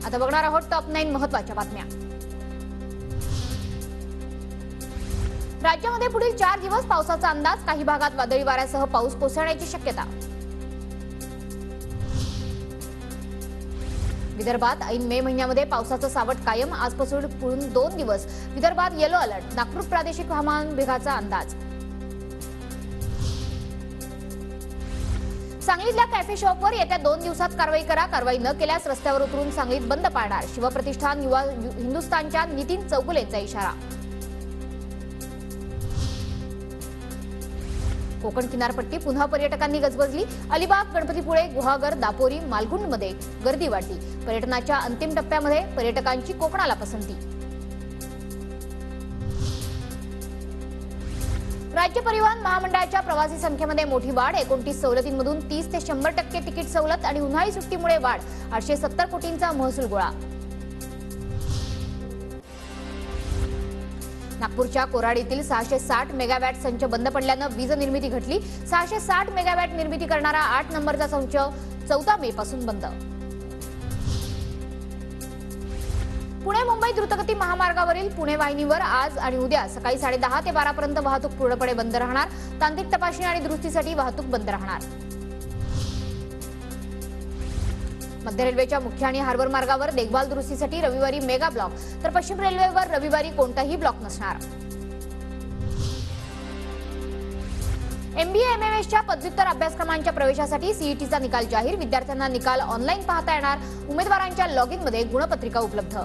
आता बघणार आहोत टॉप 9 महत्त्वाच्या बातम्या। राज्यामध्ये पुढील 4 दिवस पावसाचा अंदाज, काही भागात वादळी वाऱ्यासह पाऊस कोसळण्याची शक्यता। विदर्भात ऐन मे महिन्यामध्ये पावसाचं सावट कायम, आजपासून पुढील 2 दिवस विदर्भात येलो अलर्ट, नागपूर प्रादेशिक हवामान विभागाचा अंदाज। सांगलीतल्या कॅफे शॉपवर येत्या 2 दिवसात कारवाई करा, कारवाई न केल्यास रस्त्यावर उतरून सांगलीत बंद पाळणार, शिवप्रतिष्ठान युवा हिंदुस्थानच्या नितीन चौगुलेंचा इशारा। कोकण किनारपट्टी पुन्हा पर्यटकांनी गजबजली, अलिबाग, गणपतीपुळे, गुहागर, दापोरी, मालगुंडमध्ये गर्दी वाढली, पर्यटनाच्या अंतिम टप्प्यामध्ये पर्यटकांची कोकणाला पसंती। राज्य परिवहन महामंडळाच्या प्रवासी संख्येमध्ये मोठी वाढ, 29 सवलतींमधून 30 ते 100% तिकीट सवलत आणि उन्हाळी सुट्टीमुळे वाढ, 870 कोटींचा महसूल गोळा। नागपूरच्या कोराडीतील 660 मेगावॅट संच बंद पडल्यानं वीज निर्मिती घटली, 660 मेगावॅट निर्मिती करणारा 8 नंबरचा संच 14 मे पासून बंद। पुणे मुंबई द्रुतगती महामार्गावरील पुणे वाहिनीवर आज आणि उद्या सकाळी 10:30 ते 12 पर्यंत वाहतूक पूर्णपणे बंद राहणार, तांत्रिक तपासणी आणि दुरुस्तीसाठी वाहतूक बंद राहणार। मध्य रेल्वेच्या मुख्य आणि हार्बर मार्गावर देखभाल दुरुस्तीसाठी रविवारी मेगा ब्लॉक, तर पश्चिम रेल्वेवर रविवारी कोणताही ब्लॉक नसणार। एमबीए एमएमएसच्या पदव्युत्तर अभ्यासक्रमांच्या प्रवेशासाठी सीईटीचा निकाल जाहीर, विद्यार्थ्यांना निकाल ऑनलाईन पाहता येणार, उमेदवारांच्या लॉगिनमध्ये गुणपत्रिका उपलब्ध।